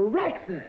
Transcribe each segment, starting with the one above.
breakfast.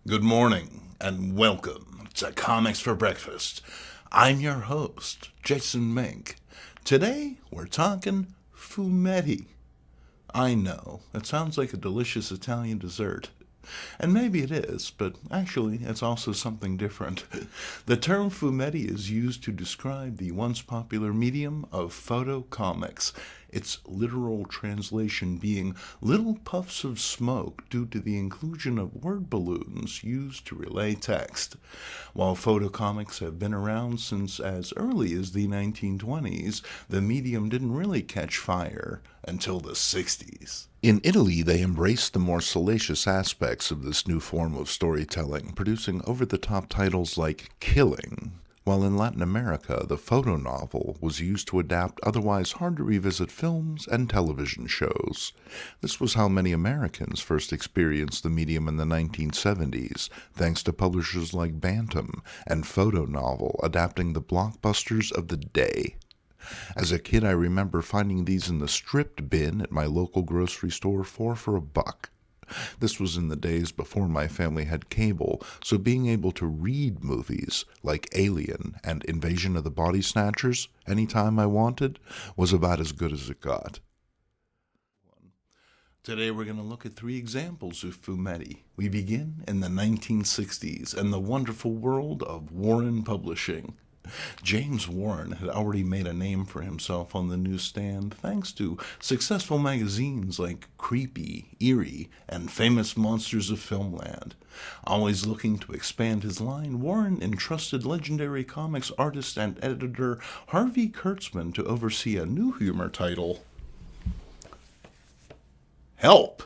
Good morning, and welcome to Comics for Breakfast. I'm your host, Jason MINK. Today, we're talking Fumetti. I know, it sounds like a delicious Italian dessert. And maybe it is, but actually it's also something different. The term fumetti is used to describe the once popular medium of photo comics, its literal translation being little puffs of smoke due to the inclusion of word balloons used to relay text. While photo comics have been around since as early as the 1920s, the medium didn't really catch fire until the 60s. In Italy, they embraced the more salacious aspects of this new form of storytelling, producing over-the-top titles like Killing, while in Latin America, the photo novel was used to adapt otherwise hard-to-revisit films and television shows. This was how many Americans first experienced the medium in the 1970s, thanks to publishers like Bantam and Photo Novel adapting the blockbusters of the day. As a kid, I remember finding these in the stripped bin at my local grocery store for $1. This was in the days before my family had cable, so being able to read movies like Alien and Invasion of the Body Snatchers anytime I wanted was about as good as it got. Today we're going to look at 3 examples of fumetti. We begin in the 1960s and the wonderful world of Warren Publishing. James Warren had already made a name for himself on the newsstand thanks to successful magazines like Creepy, Eerie, and Famous Monsters of Filmland. Always looking to expand his line, Warren entrusted legendary comics artist and editor Harvey Kurtzman to oversee a new humor title, Help!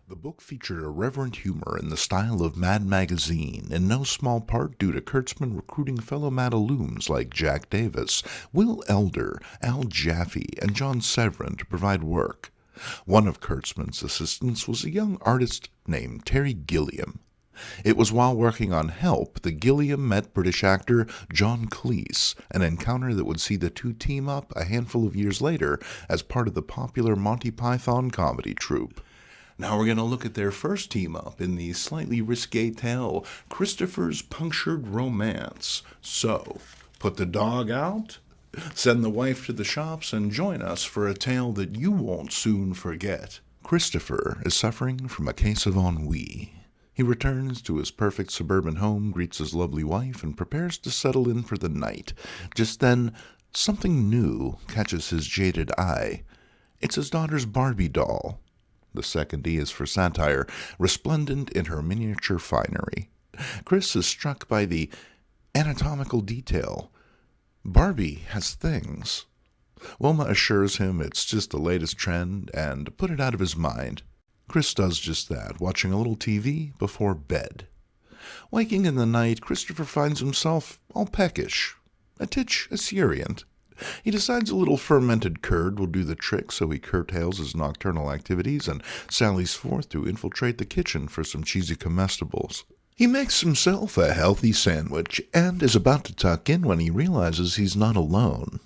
The book featured irreverent humor in the style of Mad Magazine, in no small part due to Kurtzman recruiting fellow Madaloons like Jack Davis, Will Elder, Al Jaffe, and John Severin to provide work. One of Kurtzman's assistants was a young artist named Terry Gilliam. It was while working on Help that Gilliam met British actor John Cleese, an encounter that would see the two team up a handful of years later as part of the popular Monty Python comedy troupe. Now we're going to look at their first team-up in the slightly risque tale, Christopher's Punctured Romance. So, put the dog out, send the wife to the shops, and join us for a tale that you won't soon forget. Christopher is suffering from a case of ennui. He returns to his perfect suburban home, greets his lovely wife, and prepares to settle in for the night. Just then, something new catches his jaded eye. It's his daughter's Barbie doll. The second E is for satire, resplendent in her miniature finery. Chris is struck by the anatomical detail. Barbie has things. Wilma assures him it's just the latest trend and to put it out of his mind. Chris does just that, watching a little TV before bed. Waking in the night, Christopher finds himself all peckish, a titch esurient. He decides a little fermented curd will do the trick, so he curtails his nocturnal activities and sallies forth to infiltrate the kitchen for some cheesy comestibles. He makes himself a healthy sandwich and is about to tuck in when he realizes he's not alone.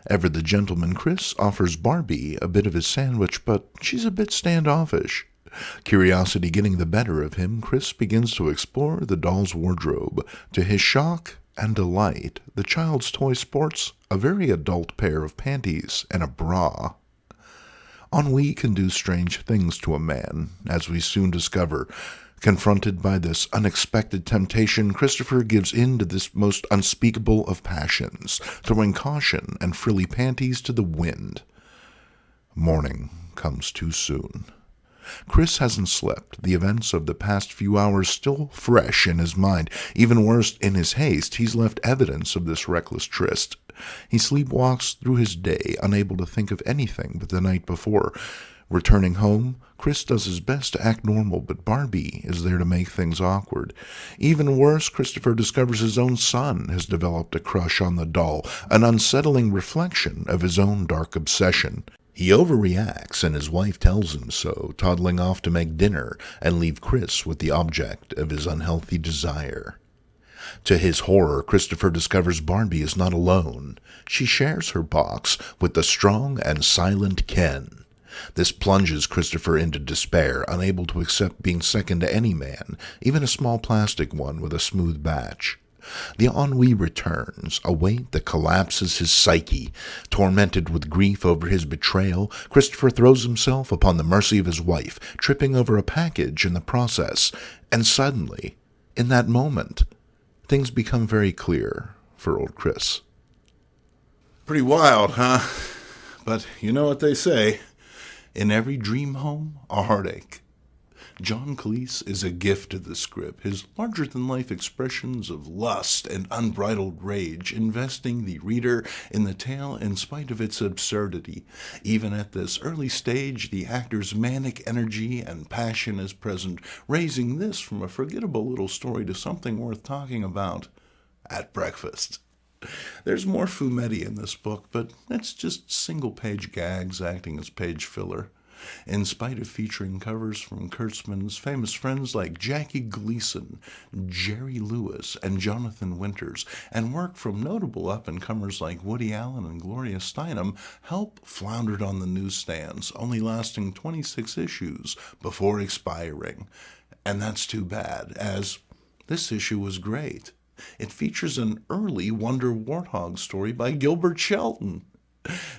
Ever the gentleman Chris offers Barbie a bit of his sandwich, but she's a bit standoffish. Curiosity getting the better of him, Chris begins to explore the doll's wardrobe. To his shock and delight, the child's toy sports a very adult pair of panties and a bra. Ennui can do strange things to a man, as we soon discover. Confronted by this unexpected temptation, Christopher gives in to this most unspeakable of passions, throwing caution and frilly panties to the wind. Morning comes too soon. Chris hasn't slept, the events of the past few hours still fresh in his mind. Even worse, in his haste, he's left evidence of this reckless tryst. He sleepwalks through his day, unable to think of anything but the night before. Returning home, Chris does his best to act normal, but Barbie is there to make things awkward. Even worse, Christopher discovers his own son has developed a crush on the doll, an unsettling reflection of his own dark obsession. He overreacts, and his wife tells him so, toddling off to make dinner and leave Chris with the object of his unhealthy desire. To his horror, Christopher discovers Barbie is not alone. She shares her box with the strong and silent Ken. This plunges Christopher into despair, unable to accept being second to any man, even a small plastic one with a smooth batch. The ennui returns, a weight that collapses his psyche. Tormented with grief over his betrayal, Christopher throws himself upon the mercy of his wife, tripping over a package in the process. And suddenly, in that moment, things become very clear for old Chris. Pretty wild, huh? But you know what they say. In every dream home, a heartache. John Cleese is a gift to the script, his larger-than-life expressions of lust and unbridled rage, investing the reader in the tale in spite of its absurdity. Even at this early stage, the actor's manic energy and passion is present, raising this from a forgettable little story to something worth talking about at breakfast. There's more Fumetti in this book, but it's just single-page gags acting as page filler. In spite of featuring covers from Kurtzman's famous friends like Jackie Gleason, Jerry Lewis, and Jonathan Winters, and work from notable up-and-comers like Woody Allen and Gloria Steinem, Help floundered on the newsstands, only lasting 26 issues before expiring. And that's too bad, as this issue was great. It features an early Wonder Warthog story by Gilbert Shelton.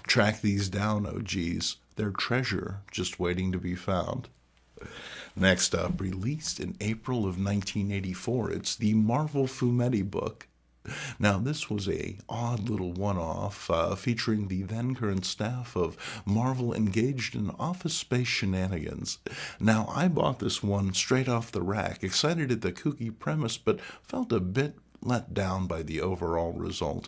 Track these down, OGs. They're treasure just waiting to be found. Next up, released in April of 1984, it's the Marvel Fumetti book. Now, this was a odd little one-off featuring the then-current staff of Marvel engaged in office space shenanigans. Now, I bought this one straight off the rack, excited at the kooky premise, but felt a bit let down by the overall result.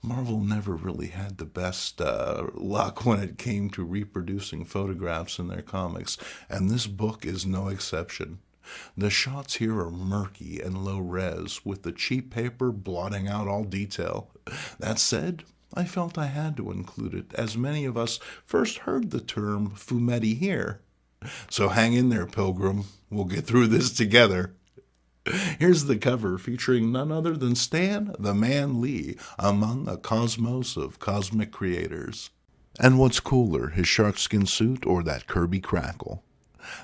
Marvel never really had the best luck when it came to reproducing photographs in their comics, and this book is no exception. The shots here are murky and low-res, with the cheap paper blotting out all detail. That said, I felt I had to include it, as many of us first heard the term Fumetti here. So hang in there, Pilgrim. We'll get through this together. Here's the cover, featuring none other than Stan the Man Lee among a cosmos of cosmic creators. And what's cooler, his sharkskin suit or that Kirby crackle?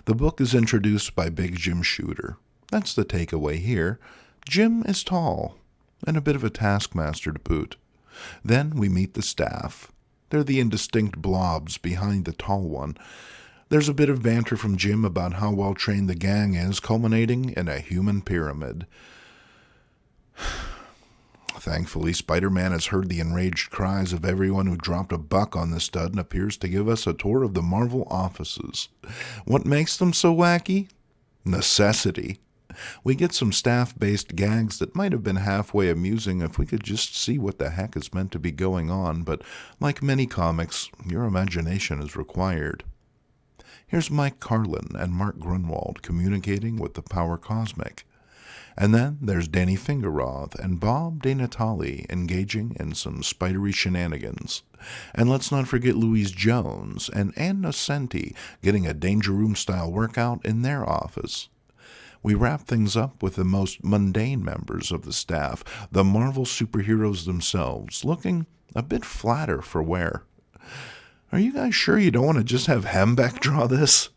The book is introduced by Big Jim Shooter. That's the takeaway here. Jim is tall, and a bit of a taskmaster to boot. Then we meet the staff. They're the indistinct blobs behind the tall one. There's a bit of banter from Jim about how well-trained the gang is, culminating in a human pyramid. Thankfully, Spider-Man has heard the enraged cries of everyone who dropped a buck on the stud and appears to give us a tour of the Marvel offices. What makes them so wacky? Necessity. We get some staff-based gags that might have been halfway amusing if we could just see what the heck is meant to be going on, but like many comics, your imagination is required. Here's Mike Carlin and Mark Grunwald communicating with the Power Cosmic. And then there's Danny Fingerroth and Bob DeNatale engaging in some spidery shenanigans. And let's not forget Louise Jones and Ann Nocenti getting a Danger Room-style workout in their office. We wrap things up with the most mundane members of the staff, the Marvel superheroes themselves, looking a bit flatter for wear. Are you guys sure you don't want to just have Hembeck draw this?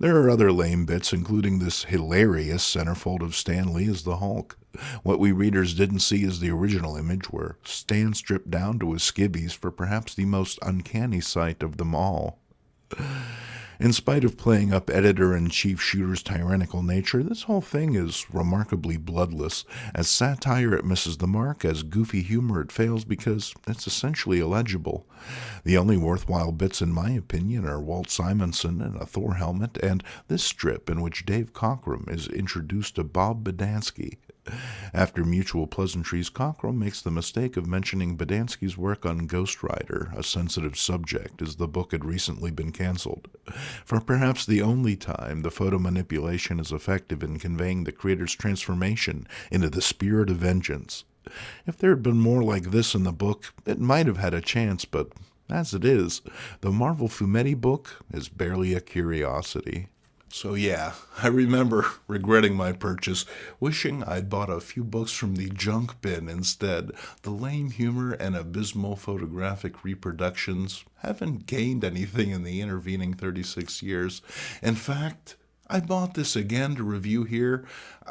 There are other lame bits, including this hilarious centerfold of Stan Lee as the Hulk. What we readers didn't see is the original image, where Stan stripped down to his skivvies for perhaps the most uncanny sight of them all. In spite of playing up editor-in-chief Shooter's tyrannical nature, this whole thing is remarkably bloodless. As satire, it misses the mark. As goofy humor, it fails because it's essentially illegible. The only worthwhile bits, in my opinion, are Walt Simonson in a Thor helmet, and this strip in which Dave Cockrum is introduced to Bob Badansky. After mutual pleasantries, Cockrell makes the mistake of mentioning Bodansky's work on Ghost Rider, a sensitive subject, as the book had recently been canceled. For perhaps the only time, the photo manipulation is effective in conveying the creator's transformation into the spirit of vengeance. If there had been more like this in the book, it might have had a chance, but as it is, the Marvel Fumetti book is barely a curiosity. So yeah, I remember regretting my purchase, wishing I'd bought a few books from the junk bin instead. The lame humor and abysmal photographic reproductions haven't gained anything in the intervening 36 years. In fact, I bought this again to review here.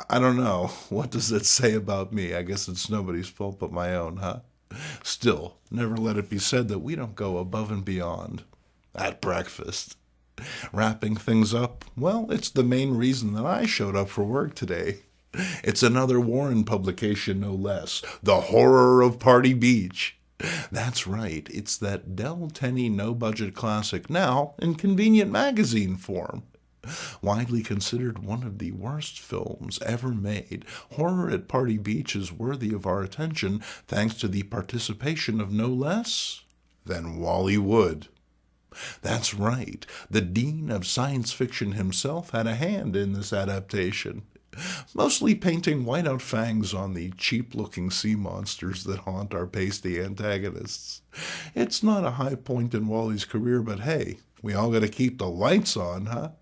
I don't know, what does it say about me? I guess it's nobody's fault but my own, huh? Still, never let it be said that we don't go above and beyond at breakfast. Wrapping things up, well, it's the main reason that I showed up for work today. It's another Warren publication, no less. The Horror of Party Beach. That's right, it's that Del Tenney no-budget classic, now in convenient magazine form. Widely considered one of the worst films ever made, Horror at Party Beach is worthy of our attention thanks to the participation of no less than Wally Wood. That's right, the dean of science fiction himself had a hand in this adaptation, mostly painting whiteout fangs on the cheap-looking sea monsters that haunt our pasty antagonists. It's not a high point in Wally's career, but hey, we all gotta keep the lights on, huh?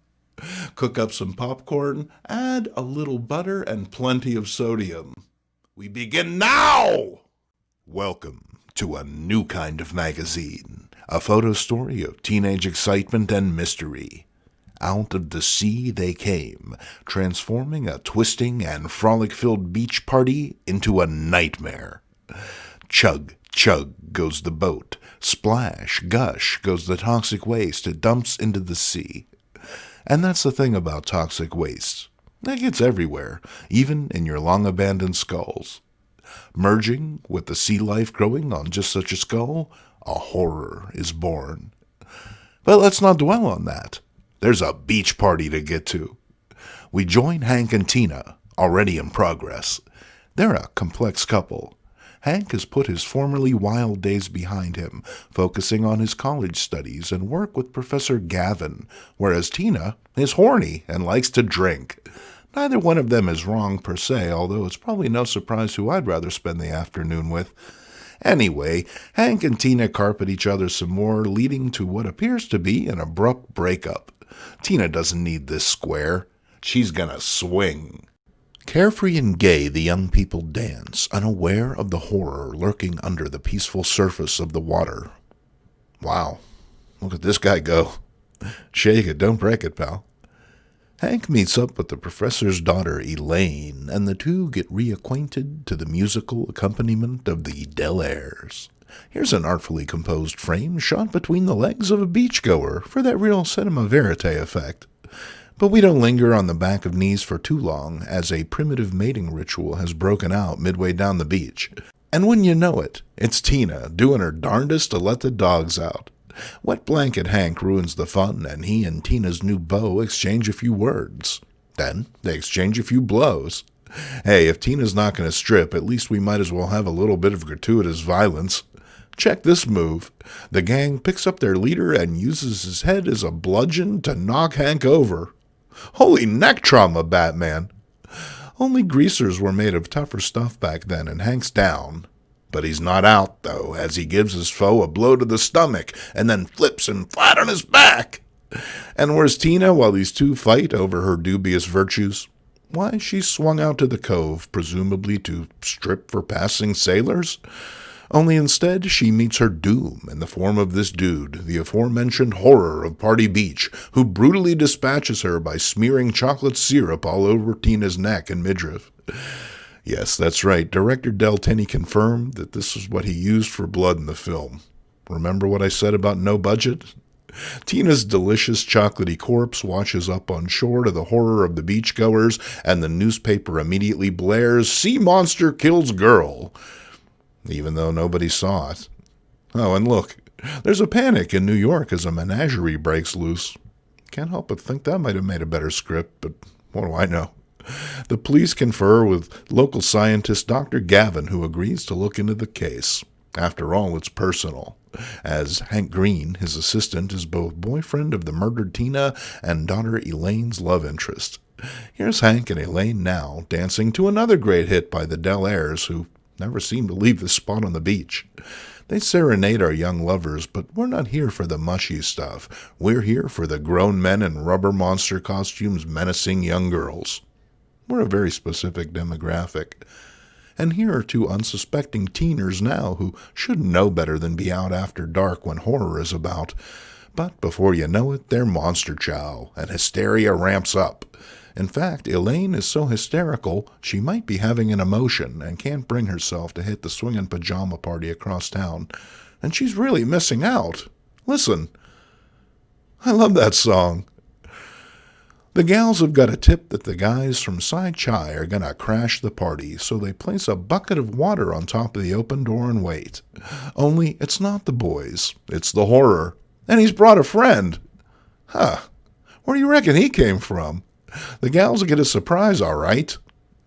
Cook up some popcorn, add a little butter and plenty of sodium. We begin now! Welcome to a new kind of magazine, a photo story of teenage excitement and mystery. Out of the sea they came, transforming a twisting and frolic-filled beach party into a nightmare. Chug, chug goes the boat. Splash, gush goes the toxic waste it dumps into the sea. And that's the thing about toxic waste. It gets everywhere, even in your long-abandoned skulls. Merging with the sea life growing on just such a skull, a horror is born. But let's not dwell on that. There's a beach party to get to. We join Hank and Tina, already in progress. They're a complex couple. Hank has put his formerly wild days behind him, focusing on his college studies and work with Professor Gavin, whereas Tina is horny and likes to drink. Neither one of them is wrong per se, although it's probably no surprise who I'd rather spend the afternoon with. Anyway, Hank and Tina carpet each other some more, leading to what appears to be an abrupt breakup. Tina doesn't need this square. She's gonna swing. Carefree and gay, the young people dance, unaware of the horror lurking under the peaceful surface of the water. Wow, look at this guy go. Shake it, don't break it, pal. Hank meets up with the professor's daughter, Elaine, and the two get reacquainted to the musical accompaniment of the Delaires. Here's an artfully composed frame shot between the legs of a beachgoer for that real cinema verite effect. But we don't linger on the back of knees for too long, as a primitive mating ritual has broken out midway down the beach. And when you know it, it's Tina doing her darndest to let the dogs out. Wet Blanket Hank ruins the fun, and he and Tina's new beau exchange a few words. Then they exchange a few blows. Hey, if Tina's not going to strip, at least we might as well have a little bit of gratuitous violence. Check this move. The gang picks up their leader and uses his head as a bludgeon to knock Hank over. Holy neck trauma, Batman! Only greasers were made of tougher stuff back then, and Hank's down. But he's not out, though, as he gives his foe a blow to the stomach, and then flips him flat on his back. And where's Tina while these two fight over her dubious virtues? Why, she's swung out to the cove, presumably to strip for passing sailors. Only instead she meets her doom in the form of this dude, the aforementioned Horror of Party Beach, who brutally dispatches her by smearing chocolate syrup all over Tina's neck and midriff. Yes, that's right, director Del Tenney confirmed that this is what he used for blood in the film. Remember what I said about no budget? Tina's delicious chocolatey corpse washes up on shore to the horror of the beachgoers, and the newspaper immediately blares, "Sea Monster Kills Girl," even though nobody saw it. Oh, and look, there's a panic in New York as a menagerie breaks loose. Can't help but think that might have made a better script, but what do I know? The police confer with local scientist Dr. Gavin, who agrees to look into the case. After all, it's personal, as Hank Green, his assistant, is both boyfriend of the murdered Tina and daughter Elaine's love interest. Here's Hank and Elaine now, dancing to another great hit by the Delaires, who never seem to leave the spot on the beach. They serenade our young lovers, but we're not here for the mushy stuff. We're here for the grown men in rubber monster costumes menacing young girls. We're a very specific demographic. And here are two unsuspecting teeners now who should know better than be out after dark when horror is about. But before you know it, they're monster chow, and hysteria ramps up. In fact, Elaine is so hysterical she might be having an emotion and can't bring herself to hit the swingin' pajama party across town. And she's really missing out. Listen. I love that song. The gals have got a tip that the guys from Sai Chai are going to crash the party, so they place a bucket of water on top of the open door and wait. Only it's not the boys, it's the horror. And he's brought a friend. Huh. Where do you reckon he came from? The gals will get a surprise, all right.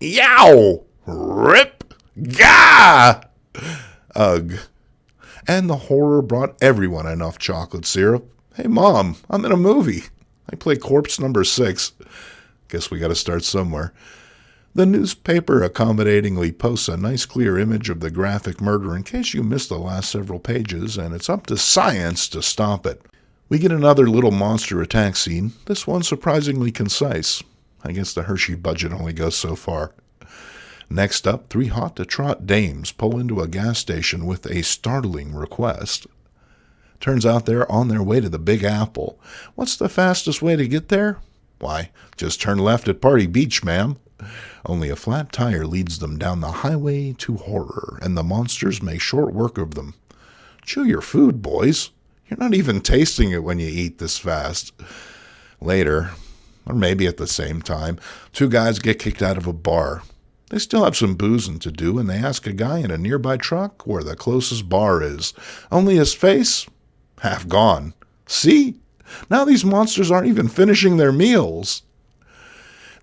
Yow! Rip! Gah! Ugh. And the horror brought everyone enough chocolate syrup. Hey, Mom, I'm in a movie. I play corpse number 6. Guess we got to start somewhere. The newspaper accommodatingly posts a nice clear image of the graphic murder in case you missed the last several pages, and it's up to science to stop it. We get another little monster attack scene, this one surprisingly concise. I guess the Hershey budget only goes so far. Next up, 3 hot-to-trot dames pull into a gas station with a startling request. Turns out they're on their way to the Big Apple. What's the fastest way to get there? Why, just turn left at Party Beach, ma'am. Only a flat tire leads them down the highway to horror, and the monsters make short work of them. Chew your food, boys. You're not even tasting it when you eat this fast. Later, or maybe at the same time, 2 guys get kicked out of a bar. They still have some boozing to do, and they ask a guy in a nearby truck where the closest bar is. Only his face? Half gone. See? Now these monsters aren't even finishing their meals.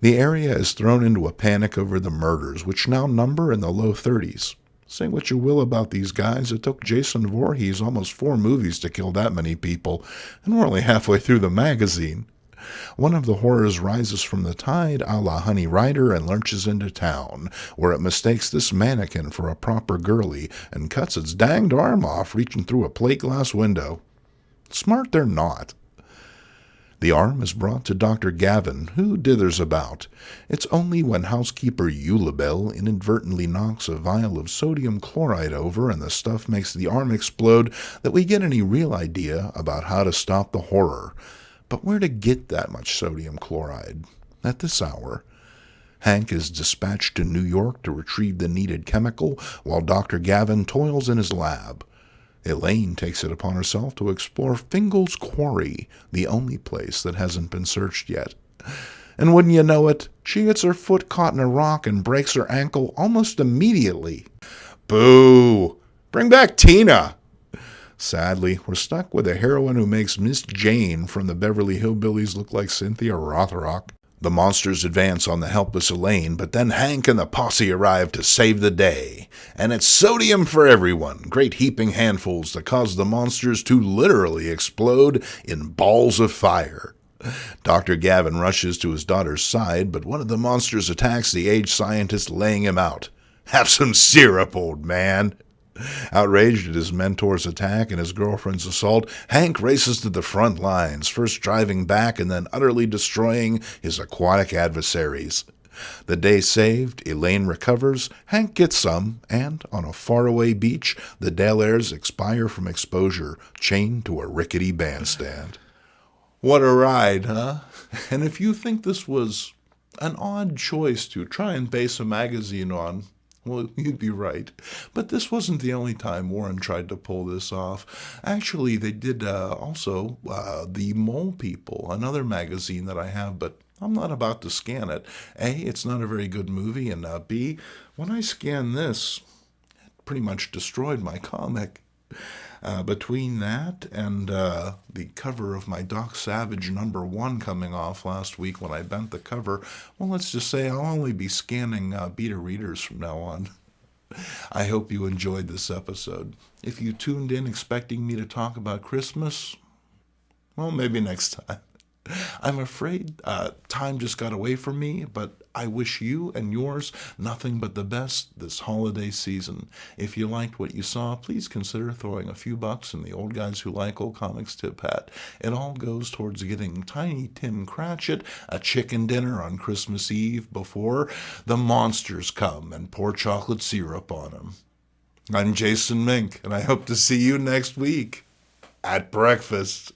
The area is thrown into a panic over the murders, which now number in the low 30s. Say what you will about these guys, it took Jason Voorhees almost 4 movies to kill that many people, and we're only halfway through the magazine. One of the horrors rises from the tide a la Honey Rider and lurches into town, where it mistakes this mannequin for a proper girlie and cuts its danged arm off reaching through a plate glass window. Smart they're not. The arm is brought to Dr. Gavin, who dithers about. It's only when housekeeper Eulabelle inadvertently knocks a vial of sodium chloride over and the stuff makes the arm explode that we get any real idea about how to stop the horror. But where to get that much sodium chloride? At this hour. Hank is dispatched to New York to retrieve the needed chemical, while Dr. Gavin toils in his lab. Elaine takes it upon herself to explore Fingal's Quarry, the only place that hasn't been searched yet. And wouldn't you know it, she gets her foot caught in a rock and breaks her ankle almost immediately. Boo! Bring back Tina! Sadly, we're stuck with a heroine who makes Miss Jane from the Beverly Hillbillies look like Cynthia Rothrock. The monsters advance on the helpless Elaine, but then Hank and the posse arrive to save the day. And it's sodium for everyone, great heaping handfuls that cause the monsters to literally explode in balls of fire. Dr. Gavin rushes to his daughter's side, but one of the monsters attacks the aged scientist, laying him out. Have some syrup, old man. Outraged at his mentor's attack and his girlfriend's assault, Hank races to the front lines, first driving back and then utterly destroying his aquatic adversaries. The day saved, Elaine recovers, Hank gets some, and on a faraway beach, the Delaires expire from exposure, chained to a rickety bandstand. What a ride, huh? And if you think this was an odd choice to try and base a magazine on, well, you'd be right. But this wasn't the only time Warren tried to pull this off. Actually, they did also The Mole People, another magazine that I have, but I'm not about to scan it. A, it's not a very good movie, and B, when I scanned this, it pretty much destroyed my comic. Between that and the cover of my Doc Savage #1 coming off last week when I bent the cover, well, let's just say I'll only be scanning beta readers from now on. I hope you enjoyed this episode. If you tuned in expecting me to talk about Christmas, well, maybe next time. I'm afraid time just got away from me, but I wish you and yours nothing but the best this holiday season. If you liked what you saw, please consider throwing a few bucks in the Old Guys Who Like Old Comics tip hat. It all goes towards getting Tiny Tim Cratchit a chicken dinner on Christmas Eve before the monsters come and pour chocolate syrup on him. I'm Jason Mink, and I hope to see you next week at breakfast.